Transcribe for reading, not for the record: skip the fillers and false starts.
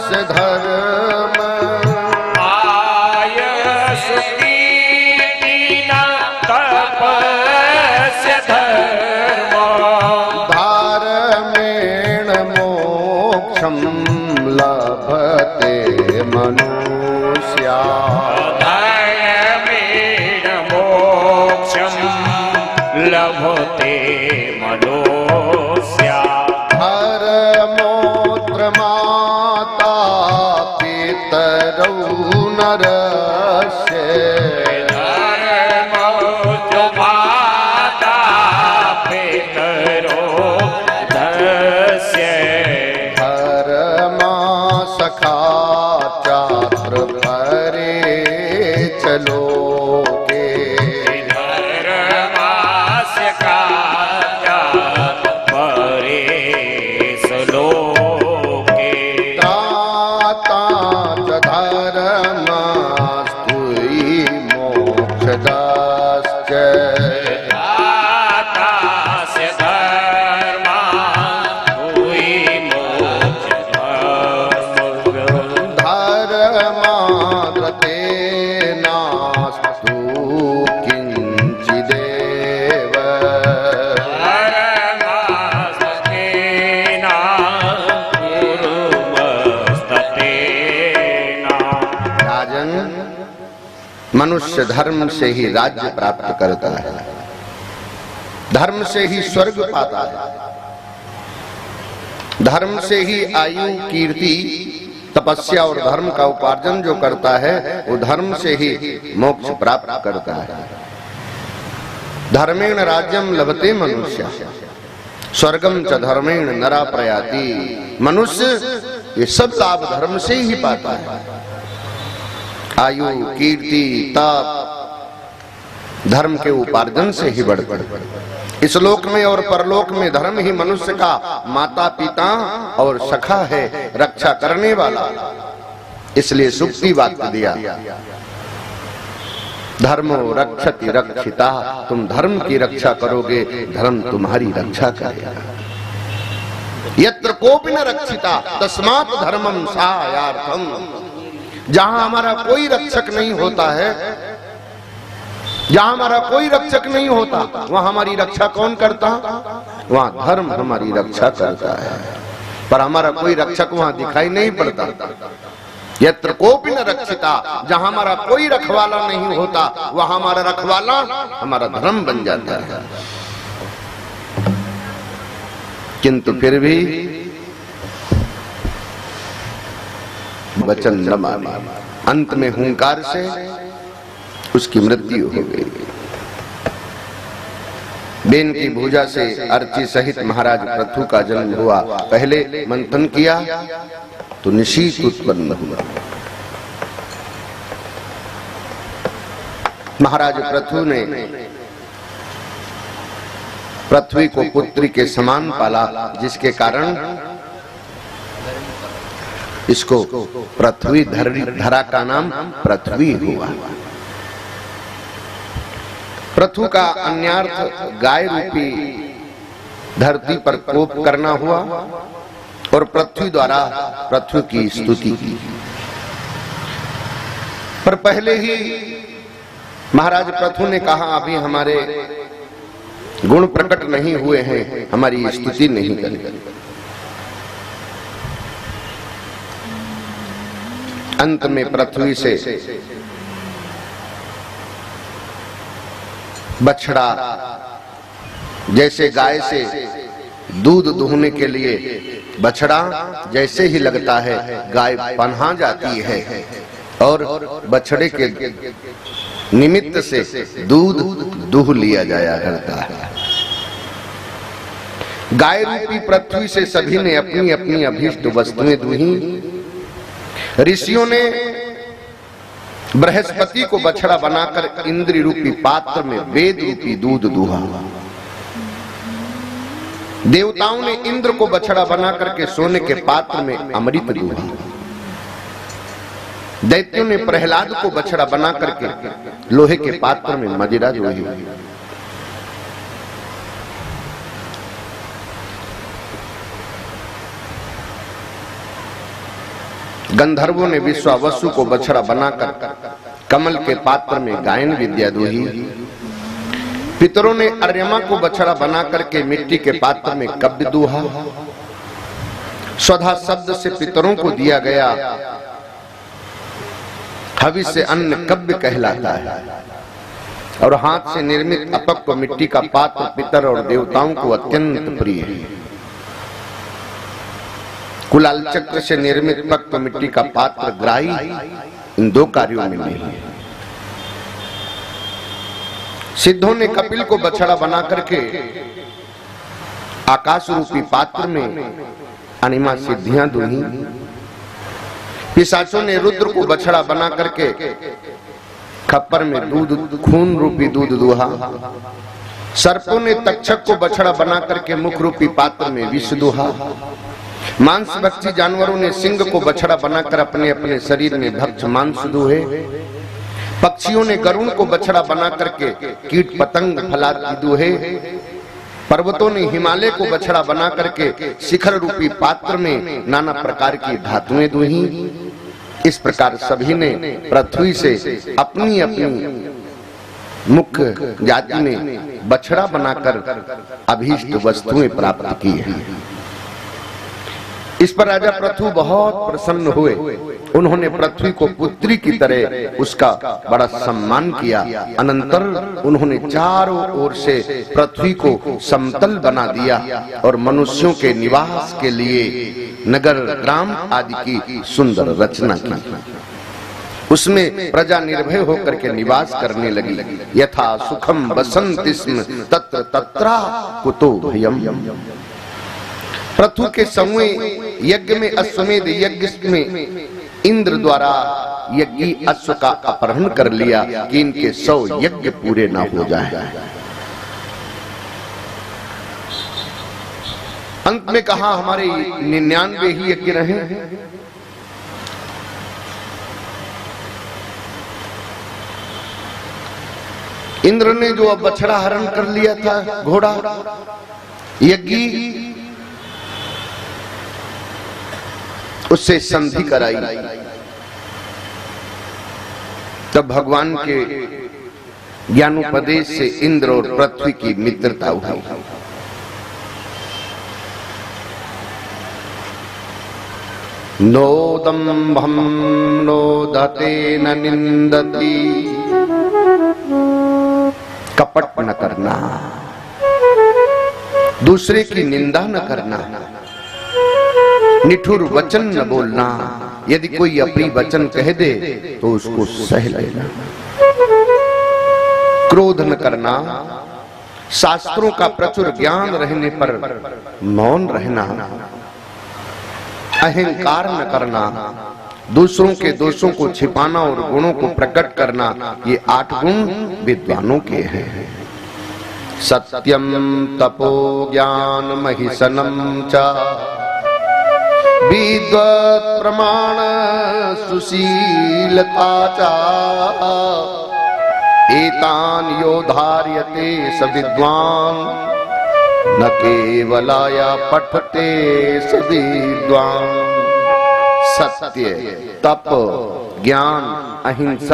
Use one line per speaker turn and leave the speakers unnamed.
से धर्म
आयस कीर्ति न तप से धर्म
धारमेण मोक्षं लभते मनुष्या
धर्मेण मोक्षं लभते मनुष्या
धर्मोत्र माता पितरौ नरस्य
धर्मोऽत्र माता पितरो धस्य
धर्मा सखा चात्र परे च लोके
धर्मास्य काचा परेश लोके
त्राता च धर्मास्तुयि मोक्षदाश्च
दातास्य धर्मा हुई मोक्ष
धर्माद्रतेनास्तु किञ्चिदेव
धर्मास्तेना गुरुमस्ततेना
राजन, मनुष्य धर्म से ही राज्य प्राप्त करता है, धर्म से ही स्वर्ग पाता है, धर्म से ही आयु कीर्ति तपस्या और धर्म का उपार्जन जो करता है वो धर्म से ही मोक्ष प्राप्त करता है। धर्मेण राज्यम लभते मनुष्य स्वर्गम च धर्मेण नरा प्रयाति। मनुष्य ये सब लाभ धर्म से ही पाता है, आयु कीर्ति तप धर्म के उपार्जन से ही बढ़ता है। इस लोक में और परलोक में धर्म ही मनुष्य का माता पिता और सखा है, रक्षा करने वाला। इसलिए सुक्ति वाक्य दिया, धर्मो रक्षति रक्षिता। तुम धर्म की रक्षा करोगे, धर्म तुम्हारी रक्षा करेगा। यत्र कोपि न रक्षिता तस्मात् धर्मं सहायार्थम। जहां हमारा कोई रक्षक नहीं होता है, जहां हमारा कोई रक्षक नहीं होता, वहां हमारी रक्षा कौन करता? वहां धर्म हमारी रक्षा करता है। पर हमारा कोई रक्षक वहां दिखाई नहीं पड़ता। यत्र कोपि न रक्षिता, जहां हमारा कोई रखवाला नहीं होता, वहां हमारा रखवाला हमारा धर्म बन जाता है। किंतु फिर भी वचन न माने, अंत में हुंकार से उसकी मृत्यु हो गई। बेन की भुजा से अर्ची सहित महाराज पृथु का जन्म हुआ। पहले मंथन किया तो निशीत उत्पन्न हुआ। महाराज पृथु ने पृथ्वी को पुत्री के समान पाला, जिसके कारण इसको पृथ्वी धरा का नाम पृथ्वी हुआ। पृथु का अन्यार्थ गाय रूपी धरती पर कोप करना हुआ और पृथ्वी द्वारा पृथ्वी की स्तुति की। पर पहले ही महाराज पृथु ने कहा, अभी हमारे गुण प्रकट नहीं हुए हैं, हमारी स्तुति नहीं करें। अंत में पृथ्वी से बछड़ा, जैसे गाय से दूध दूहने के लिए बछड़ा जैसे ही लगता है गाय पन्हा जाती है और बछड़े के निमित्त से दूध दूह लिया जाया करता है। गाय रूपी पृथ्वी से सभी ने अपनी अपनी अभीष्ट वस्तुएं दूही। ऋषियों ने बृहस्पति को बछड़ा बनाकर इंद्र रूपी पात्र में वेद रूपी दूध दूहा। देवताओं ने इंद्र को बछड़ा बनाकर के सोने के पात्र में अमृत दूहा। दैत्यों ने प्रहलाद को बछड़ा बना करके लोहे के पात्र में मदिरा दूही। गंधर्वों ने विश्वावसु को बछड़ा बनाकर कमल के पात्र में गायन विद्या दूही। पितरों ने अर्यमा को बछड़ा बनाकर के मिट्टी के पात्र में कव्य दूहा। स्वधा शब्द से पितरों को दिया गया हवि से अन्न कव्य कहलाता है। और हाथ से निर्मित अपक्व मिट्टी का पात्र पितर और देवताओं को अत्यंत प्रिय है। कुलाल चक्र से निर्मित पक्व मिट्टी का पात्र ग्राही इन दो कार्यों में नहीं है। सिद्धों ने कपिल को बछड़ा बना करके आकाश रूपी पात्र में अनिमा सिद्धियां दूही। पिशाचों ने रुद्र को बछड़ा बना करके खप्पर में दूध खून रूपी दूध दूहा। सर्पों ने तक्षक को बछड़ा बना करके मुख रूपी पात्र में विष दूहा। मांस भक्षी जानवरों ने सिंह को बछड़ा बनाकर अपने अपने शरीर में भक्ष मांस दूहे। पक्षियों ने गरुण को बछड़ा बना करके कीट पतंग फलादी दूहे। पर्वतों ने हिमालय को बछड़ा बना करके शिखर रूपी पात्र में नाना प्रकार की धातुएं दूही। इस प्रकार सभी ने पृथ्वी से अपनी अपनी मुख्य जाति में बछड़ा बनाकर अभीष्ट वस्तुएं प्राप्त की हैं। इस पर राजा पृथु बहुत प्रसन्न हुए। उन्होंने पृथ्वी को पुत्री की तरह उसका बड़ा सम्मान किया। अनंतर उन्होंने चारों ओर से पृथ्वी को समतल बना दिया और मनुष्यों के निवास के लिए नगर ग्राम आदि की सुंदर रचना की। उसमें प्रजा निर्भय होकर के निवास करने लगी। यथा सुखम बसंति स्म तत्र तत्रा कुतो भयम। पृथु के समूह यज्ञ में अश्वमेध यज्ञ में इंद्र द्वारा यज्ञी अश्व का अपहरण कर लिया कि इनके 100 यज्ञ पूरे ना हो जाए। अंत में कहा हमारे 99 ही यज्ञ रहे। इंद्र ने जो बछड़ा हरण कर लिया था घोड़ा यज्ञी, उससे संधि कराई। तब भगवान के ज्ञानोपदेश से इंद्र और पृथ्वी की मित्रता हुई। नोदम्भं नोदते न निंदति। कपट न करना, दूसरे की निंदा न करना, निठुर वचन न बोलना। यदि कोई अप्रिय वचन कह दे तो उसको सह लेना। क्रोध न करना, शास्त्रों का प्रचुर ज्ञान रहने पर मौन रहना। अहंकार न करना, दूसरों के दोषों को छिपाना और गुणों को प्रकट करना। ये 8 गुण विद्वानों के हैं। सत्यम तपो ज्ञान महिषनम च विद्वत् प्रमाण सुशीलता च। एतान यो धार्यते स विद्वान न केवलाया पठते स विद्वान। सत्य, तप, ज्ञान, अहिंसा,